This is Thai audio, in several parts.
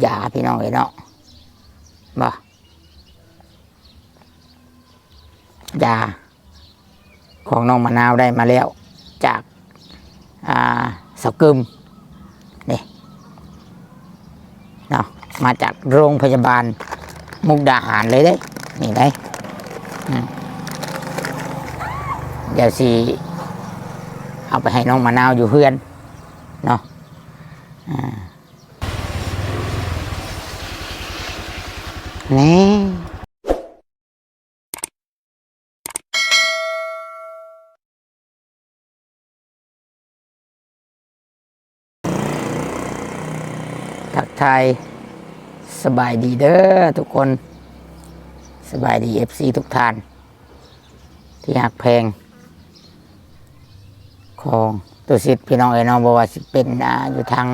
ยาพี่น้องเนาะบ่ยาของน้องมะนาวได้มาแล้วจากสกึมนี่เนาะมาจากโรงพยาบาลมุกดาหารเลยเด้นี่ได้เดี๋ยวสิเอาไปให้น้องมะนาวอยู่เพื่อนเนาะนี่ทักทายสบายดีเด้อทุกคนสบายดีFCทุกท่านที่หักแพงของตัวสิทธิ์พี่น้องน้องบอกว่าสิเป็นอยู่ทาง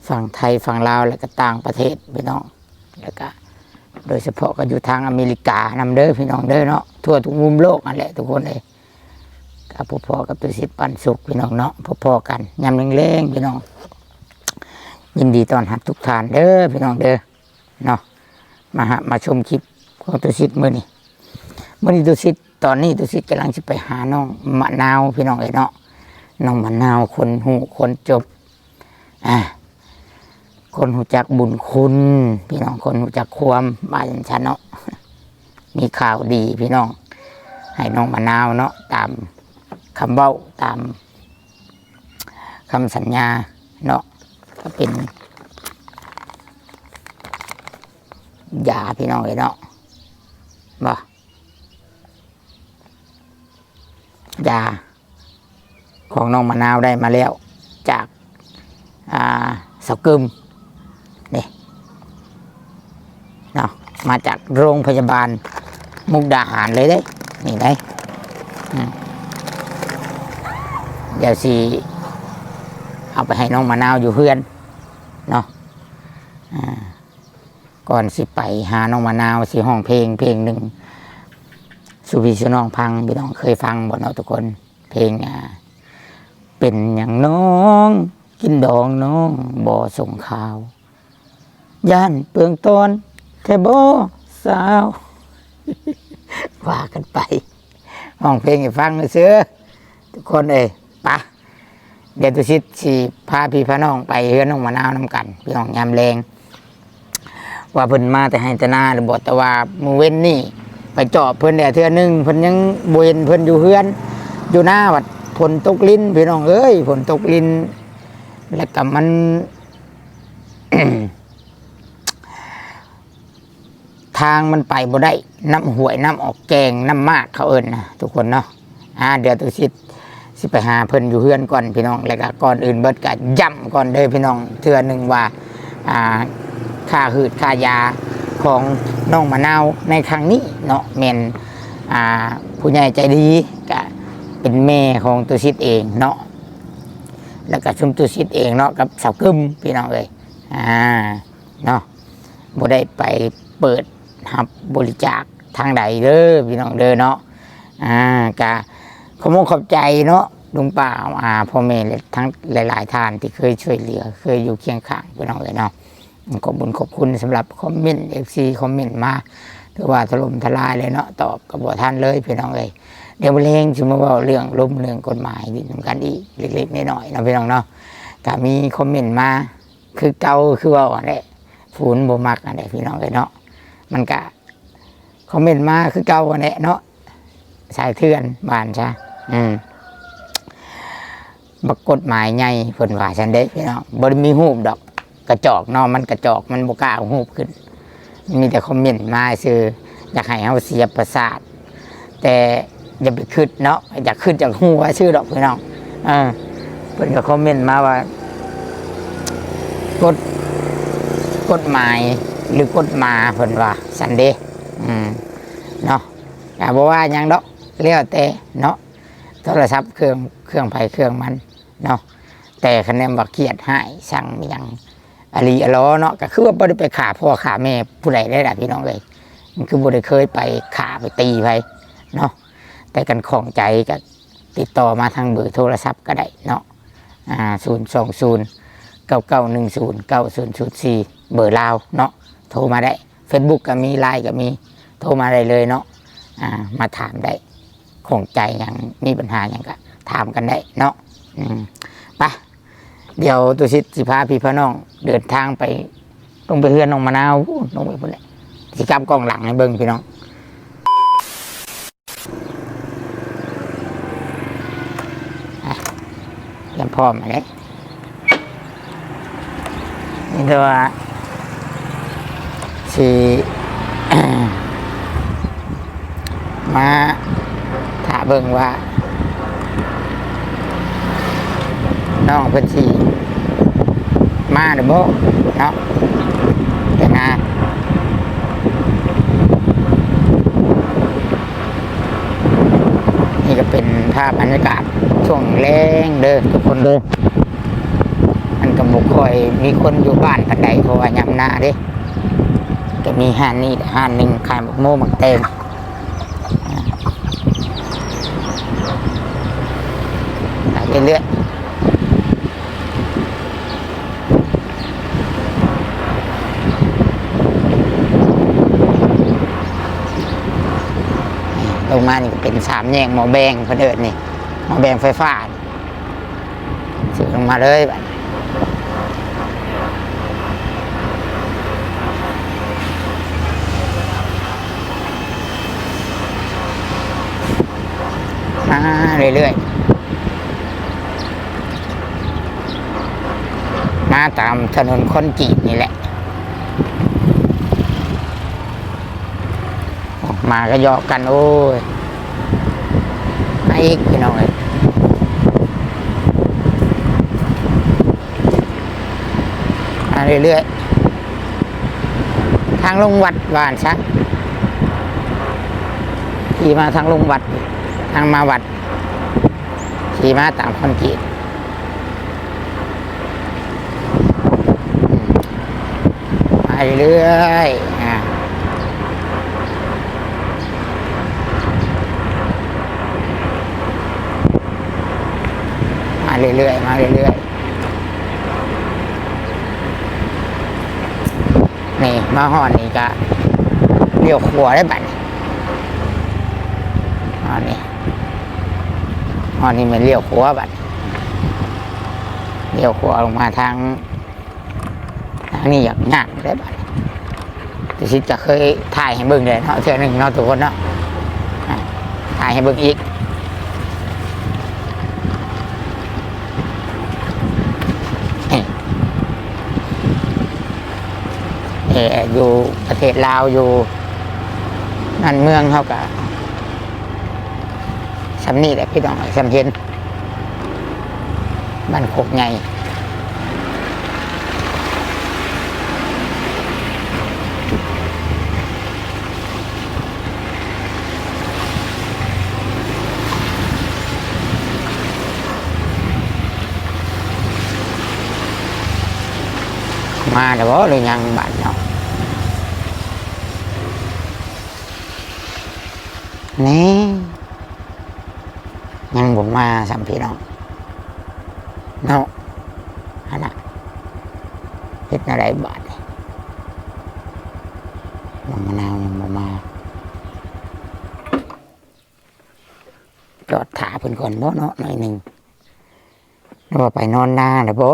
ฝั่งไทยฝั่งลาวและก็ต่างประเทศพี่น้องแล้วก็โดยเฉพาะก็อยู่ทางอเมริกานำเด้อพี่น้องเด้อเนาะทั่วทุกมุมโลกนั่นแหละทุกคนเลยกับพ่อกับตัวสิทธิ์ปันสุขพี่น้องเนาะพ่อกันยำเล้งๆพี่น้องยินดีต้อนรับทุกท่านเด้อพี่น้องเด้อเนาะมาชมคลิปของตัวสิทธิ์มื้อนี้ตัวสิทธิ์ตอนนี้ตัวสิทธิ์กำลังจะไปหาน้องมะนาวพี่น้องเนาะน้องมะนาวคนหูคนจบคนหูจักบุญคุณพี่น้องคนหูจักความบ้านฉันเนาะมีข่าวดีพี่น้องให้น้องมะนาวเนาะตามคำเบ้าตามคำสัญญาเนาะก็เป็นยาพี่น้องเนาะบ่ยาของน้องมะนาวได้มาแล้วจากสกึมนี่เนาะมาจากโรงพยาบาลมุกดาหารเลยเด้นี่ได้เดี๋ยวสิเอาไปให้น้องมะนาวอยู่เพื่อนเนาะก่อนสิไปหาน้องมะนาวสิห้องเพลงหนึ่งสุพีสุน้องพังพี่น้องเคยฟังบ่เนาะทุกคนเพลงเป็นอย่างน้องกินดองน้องบ่ส่งข่าวย่านเปลืองตอนแค่บ่สาวว่ากันไปห้องเพลงให้ฟังเสือทุกคนปะเดี๋ยวตุชิตสิพาพี่พาน้องไปเฮือนน้องมะนาวนำกันพี่น้องยามแรงว่าเพิ่นมาแต่ให้แต่นาหรือบ่แต่ว่ามื้อเว้นนี่ไปเจาะเพิ่นเทื่อนึงเพิ่นยังบ่เห็นเพิ่นอยู่เฮือนอยู่หน้าวัดฝนตกลิ้นพี่น้องเอ้ยฝนตกลิ้นแล้วก็มัน ทางมันไปบ่ได้น้ำห่วยน้ำออกแกงน้ำมากเขาเอิญนะทุกคนเนาะเดี๋ยวตุชิตสิไปหาเพิ่นอยู่เฮือนก่อนพี่น้องแล้วก็ก่อนอื่นเบิดก็ย้ำก่อนเด้อพี่น้องเทื่อนึงว่าค่าหืดค่ายาของน้องมะนาวในครั้งนี้เนาะแม่นผู้ใหญ่ใจดีก็เป็นแม่ของตุชิตเองเนาะแล้วก็ชุมตุชิตเองเนาะกับสาวกึมพี่น้องเลยเนาะบ่ได้ไปเปิดรับบริจาคทางใดเด้อพี่น้องเด้อเนาะกะขอบคุณขอบใจเนาะลุงป้าพ่อแม่ทั้งหลายๆท่านที่เคยช่วยเหลือเคยอยู่เคียงข้างพี่น้องเลยเนาะขอบคุณขอบคุณสำหรับคอมเมนต์FCคอมเมนต์มาถือว่าถล่มทลายเลยเนาะตอบกับท่านเลยพี่น้องเลยเดี๋ยวเร่งจะมาว่าเรื่องล้มเรื่องกฎหมายดีสำคัญอีกเล็กๆน้อยๆนะพี่น้องเนาะก็มีคอมเมนต์มาคือเก่าคือว่าอะไรฝูนบ่มักอะไรพี่น้องเลยเนาะมันก็คอมเมนต์มาคือเก่าอันนี้เนาะสายเถื่อนบ้านใช่บักกฎหมายไงเพิ่นว่าฉันได้พี่น้องบ่ได้มีหูบดอกกระจอกเนาะมันกระจอกมันบ่กล้าหูบขึ้นมีแต่คอมเมนต์มาซื่ออยากให้เฮาเสียประสาทแต่อย่าไปคิดเนาะอยากขึ้นจากหูว่าชื่อดอกพี่น้องเพิ่นก็คอมเมนต์มาว่ากฎหมายหรือกฎมาเพิ่นว่าสันเดย์เนาะอย่าบอกว่ายังดอกเลี้ยวแต่เนาะโทรศัพท์เครื่องไผเครื่องมันเนาะแต่คะแนนบักเกียดให้สั่งอย่างอลีอลอเนาะก็คือว่าบ่ได้ไปฆ่าพ่อฆ่าแม่ผู้ใดได้ล่ะพี่น้องเลยมันคือบ่ได้เคยไปฆ่าไปตีไผเนาะแต่กันของใจก็ติดต่อมาทางเบอร์โทรศัพท์ก็ได้เนาะ020 เบอร์ลาวเนาะโทรมาได้ Facebook ก็มีไลน์ก็มีโทรมาได้เลยเนาะมาถามได้ของใจอย่างมีปัญหาอย่างก็ถามกันได้เนาะไปเดี๋ยวตุชิตสิพาพี่พ่อน้องเดินทางไปลงไปเฮือนน้องมะนาวลงไปพุ่นแหละสิกลับกล้องหลังให้เบิ่งพี่น้องเตรียมพร้อมมาเลยนี่ตัวสิ มาถามเบิ่งว่าน้องเพิ่นสิมาหรือบ่เนาะแต่นะนี่ก็เป็นภาพบรรยากาศช่วงแรงเด้อทุกคนเด้อมันก็บ่ค่อยมีคนอยู่บ้านปานใดเพราะว่ายามหน้าเด้ก็มีห้านนี่ห้านหนึงขายหมกโม่หมกแตงไปเรื่อยลงมานี่ก็เป็นสามแยกหมอแบงเพิ่นเอิ้นนี่หมอแบงไฟฟ้าสิลงมาเลยบัดมาเรื่อยๆมาตามถนนคนจีนนี่แหละมาก็ยอกกันโอ้ยอีกพี่น้องเลยมาเรื่อยๆทางลงวัดบ้านซะขี่มาทางลงวัดทางมาวัดขี่มาตามคนจีนมาเรื่อยๆมาเรื่อยๆมาเรื่อยๆนี่มาห่อนนี่ก็เลี้ยวขวาได้บัดห่อนนี่มันเลี้ยวขวาบัดเลี้ยวขวาลงมาทางนี้อยากง่ายได้บัดแต่ชิดจะเคยถ่ายให้เบิ่งเลยเนาะเชื่อหนึ่งเนาะทุกคนเนาะถ่ายให้เบิ่งอีกอยู่ประเทศลาวอยู่นั่นเมืองเขากับสำนี่แหละพี่น้องสำเพ็ญบ้านโคกไงมาแล้วบ่หรือยังบ้านเนาะนี่ยังบ่มาสามพี่น้องเนาะอันน่ะเฮ็ดอะไรบาดน้องมะนาวยังบ่มาจอดถาเพิ่นก่อนบ่เนาะหน่อยหนึ่งแล้วว่าไปนอนนาแล้วบ่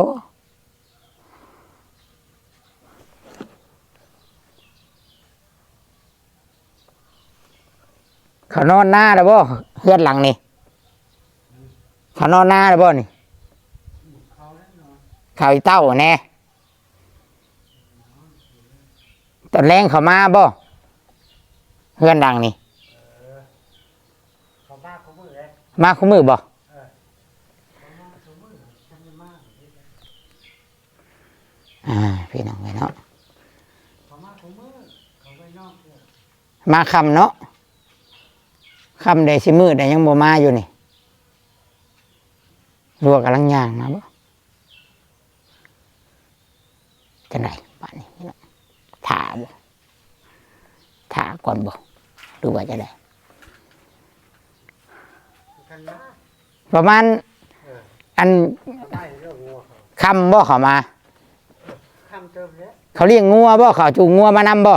เขานอนหน้าแล้วบ่เฮือนหลังนี่เขานอนหน้าแล้วบ่นี่เขาอีเต้าแน่ตอนแรงเขามาบ่เฮือนหลังนี่มาคู่มือบ่พี่น้องไว้เนาะมาคำเนาะคำใดสิมืดแต่ยังบ่มาอยู่นี่รัวกำลังย่างมาบ่จะไหนป่านนี้ถ่าบ่ถ่าก่อนบ่ดูว่าจะได้ประมาณอันคำบ่เข้ามา เขาเลี้ยงงัวบ่เขาจูงงัวมานำบ่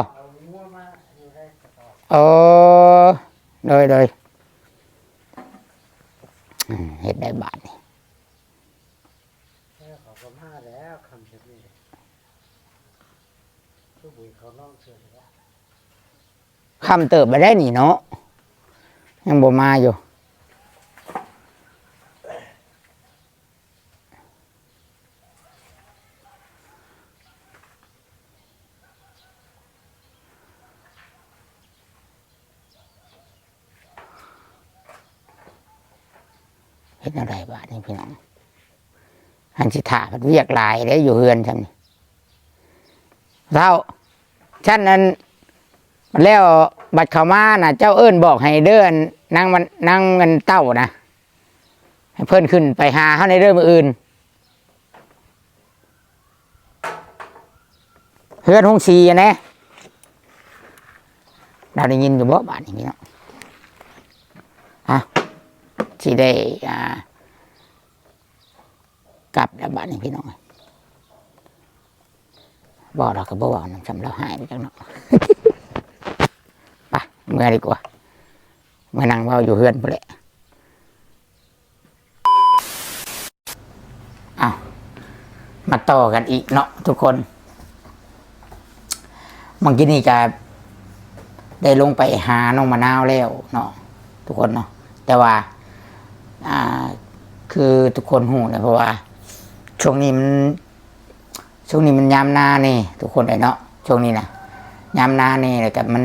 โอ้โดยเฮ็ดได้บาทนี่เขาก็มาแล้วคำจะนี่ทุกบุญเขาล่องเสือแล้วคำเติบไปได้นี่เนาะยังบ่มาอยู่เฮ็ดอะไรบาทนี่พี่น้องหันสิถาพัดเวียกหลายได้อยู่เฮือนฉันนี่เท่าฉันนั้นแล้วบัดเข้ามาน่ะเจ้าเอิ้นบอกให้เดินนั่งเงินเต้านะให้เพิ่นขึ้นไปหาเฮาในเรื่องอื่นเฮือนหงสีอะนะเราได้ยินอยู่บ่บาดนี้พี่น้องสิได้กลับแล้วบ้านนี้พี่น้องบอกเราก็บอกว่าน้ำซ้ำเราหายไปจังเนาะ ไปเมื่อดีกว่าเมื่อนั่งเว้าอยู่เฮือนพุ่นแหละเอามาต่อกันอีกเนาะทุกคนเมื่อกี้นี่จะได้ลงไปหาน้องมะนาวแล้วเนาะทุกคนเนาะแต่ว่าคือทุกคนหูนะเพราะว่าช่วงนี้มันยามนานี่ทุกคนเลยเนาะช่วงนี้นะยามนานี่แต่มัน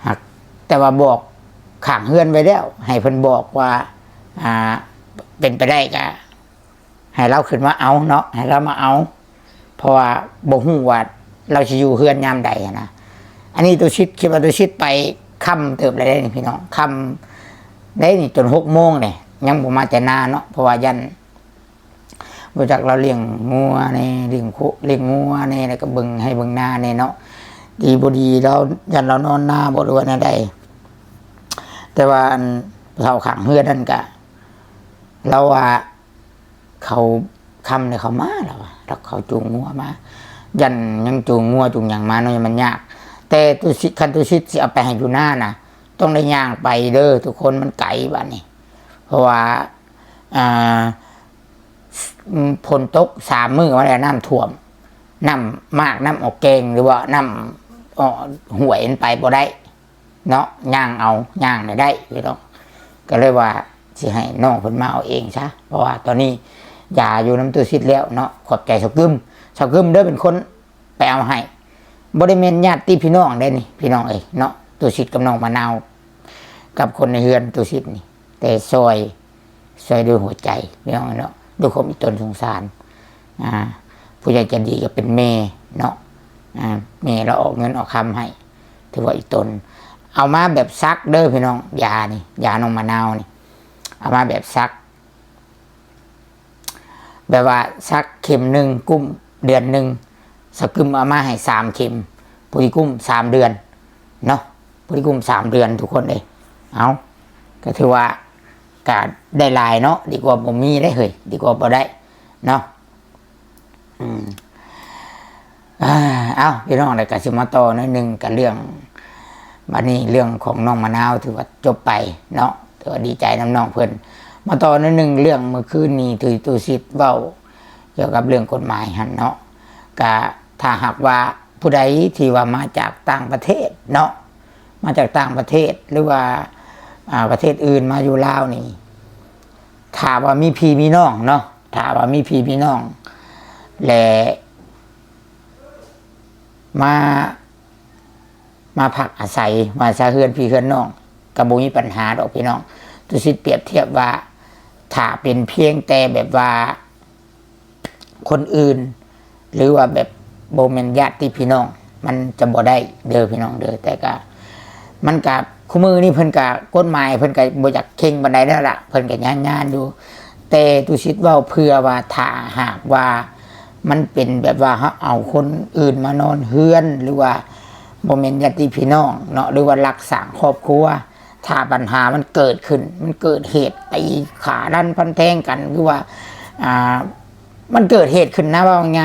หักแต่ว่าบอกขังเฮือนไว้แล้วให้เพิ่นบอกว่าเป็นไปได้ก็ให้เราขึ้นมาเอาเนาะให้เรามาเอาเพราะว่าบ่ฮู้ว่าเราจะอยู่เฮือนยามใดนะอันนี้ตัวชิดคิดว่าตัวชิดไปค่ำเติบอะไรได้นี่พี่น้องค่ำได้นี่จน6 โมงเนี่ยยังบ่มาแต่นาเนาะเพราะว่ายันรู้จักเราเลี้ยงงัวเนี่ยเลี้ยงงัวเนี่ยแล้วก็เบิ่งให้เบิ่งนาเนี่ยเนาะดีบ่ดีเรายันเรานอนนาบ่รู้ว่าแนวใดแต่ว่าเขาขังเฮือนั่นก็เราว่าเขาคำเนี่ยเขามาแล้วแล้วเขาจูงงัวมายันยังจูงงัวจูงหยังมาเนาะมันยากแต่ตุสิคันตุสิสิเอาไปให้อยู่หน้านะต้องได้ย่างไปเด้อทุกคนมันไกลบ้านนี้เพราะว่าฝนตก3 มื้อมาแล้วน้ำท่วมน้ำมากน้ำออกแกงหรือว่าน้ำห่วยไปบ่ได้เนาะย่างเอาย่างได้พี่น้องก็เลยว่าสิให้น้องเพิ่นมาเอาเองซะเพราะว่าตอนนี้ยาอยู่น้ำตุสิแล้วเนาะขอบใจสกึมเด้อเป็นคนไปเอาให้บริเวณญาติพี่น้องได้นี่พี่น้องเนาะตุสิกับน้องมะนาวกับคนในเฮือนตุสินี่แต่ซอยด้วยหัวใจพี่น้องเนาะด้วยความตนสงสารผู้ใหญ่ใจดีก็เป็นแม่เนาะแม่เราออกเงินออกคำให้ถือว่าอีตนเอามาแบบซักเด้อพี่น้องยาน้องมะนาวนี่เอามาแบบซักแบบว่าซักเข็ม1กุ้มเดือน1สกึมเอามาให้3 เข็มปุริกุ้ม3 เดือนเนาะปุริกุ้ม3 เดือนทุกคนเลยเอาก็ถือว่าการได้ลายเนาะดีกว่าบ่มีได้เฮ้ยดีกว่าบ่ได้เนาะเอาพี่น้องได้กับสิมาต่อนิดนึงกับเรื่องบัดนี้เรื่องของน้องมะนาวถือว่าจบไปเนาะถือว่าดีใจน้ำน้องเพิ่นมาต่อนิดนึงเรื่องเมื่อคืนนี้ตุสิทธิ์เว้าเกี่ยวกับเรื่องกฎหมายหันเนาะก็ถ้าหากว่าผู้ใดที่ว่ามาจากต่างประเทศเนาะมาจากต่างประเทศหรือว่าประเทศอื่นมาอยู่ลาวนี่ถ้าว่ามีพี่มีน้องเนาะถ้าว่ามีพี่มีน้องและมาพักอาศัยมาซะเฮือนพี่เฮือนน้องก็บ่มีปัญหาดอกพี่น้องตุสิเปรียบเทียบว่าถ้าเป็นเพียงแต่แบบว่าคนอื่นหรือว่าแบบบ่แม่นญาติพี่น้องมันจะบ่ได้เด้อพี่น้องเด้อแต่ก็มันก็คู่มือนี่เพิ่นก็กฎหมายเพิ่นก็บ่อยากเข่งปานใดแล้วล่ะเพิ่นก็ย่านๆอยู่แต่ตุสิเว้าเพื่อว่าถ้าหากว่ามันเป็นแบบว่าเอาคนอื่นมานอนเฮือนหรือว่าบ่แม่นญาติพี่น้องเนาะหรือว่ารักสร้างครอบครัวถ้าปัญหามันเกิดขึ้นมันเกิดเหตุตีขาดันพันแทงกันหรือว่ามันเกิดเหตุขึ้นนะว่าไง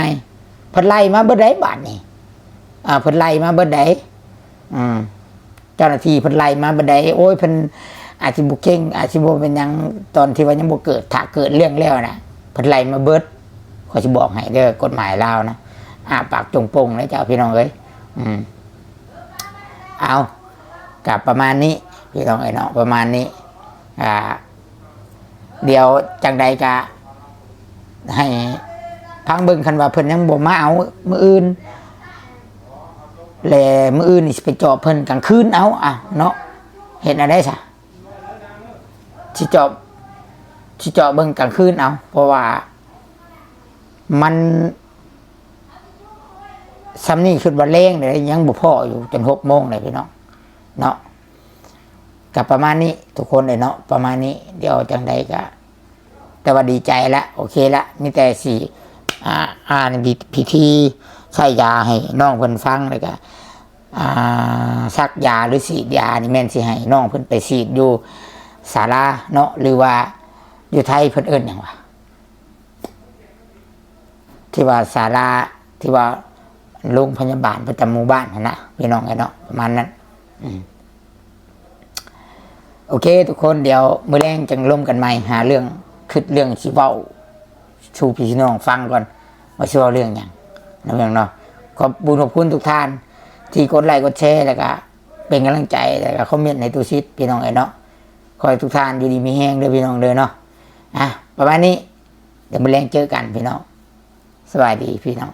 พิ่นไล่มาเบิดได้บาทนี่เพิ่นไล่มาเบิดได้เจ้าหน้าที่เพิ่นไล่มาเบิดได้โอ้ยเพิ่นอาจสิบ่เก่งอาจสิบ่เป็นหยังตอนที่ว่ายังบ่เกิดถ้าเกิดเรื่องแล้วนะเพิ่นไล่มาเบิดขอสิบอกให้เด้อกฎหมายลาวนะปากจงโป่งเลยเจ้าพี่น้องเอ้ยเอากับประมาณนี้พี่น้องเนาะประมาณนี้เดี๋ยวจังใดกะให้พังเบิ่งคันว่าเพิ่นยังบ่มาเอามื้ออื่นแลมื้ออื่นนี่สิไปจอบเพิ่นกลางคืนเอาเนาะเฮ็ดอะไรซะสิจอบเบิ่งกลางคืนเอาเพราะว่ามันซ้ำนี่คือว่าแรงเลยยังบ่พออยู่จน6 โมงเลยพี่น้องเนาะกับประมาณนี้ทุกคนเลยเนาะประมาณนี้เดี๋ยวจังใดก็แต่ว่าดีใจละโอเคละมีแต่สี่อ่านพิธีใช้ยาให้น้องเพิ่นฟังเลยก็ซักยาหรือฉีดยานี่แม่นสิให้น้องเพิ่นไปฉีดอยู่ศาลาเนาะหรือว่าอยู่ไทยเพิ่นเอิ้นหยังวะที่ว่าศาลาที่ว่าโรงพยาบาลประจำหมู่บ้านนะพี่น้องไงเนาะประมาณนั้นโอเคทุกคนเดี๋ยวมื้อแรงจังร่วมกันใหม่หาเรื่องคิดเรื่องสิเว้าสู่พี่น้องฟังก่อนว่าสิเว้าเรื่องหยังนะพี่น้องเนาะขอบคุณทุกท่านที่กดไลค์กดแชร์แล้วก็เป็นกำลังใจแล้วก็คอมเมนต์ในตู้ซิดพี่น้องไอ้เนาะขอให้ทุกท่านอยู่ดีมีแห้งเด้อพี่น้องเด้อเนาะประมาณนี้เดี๋ยวมื้อแรงเจอกันพี่น้องสวัสดีพี่น้อง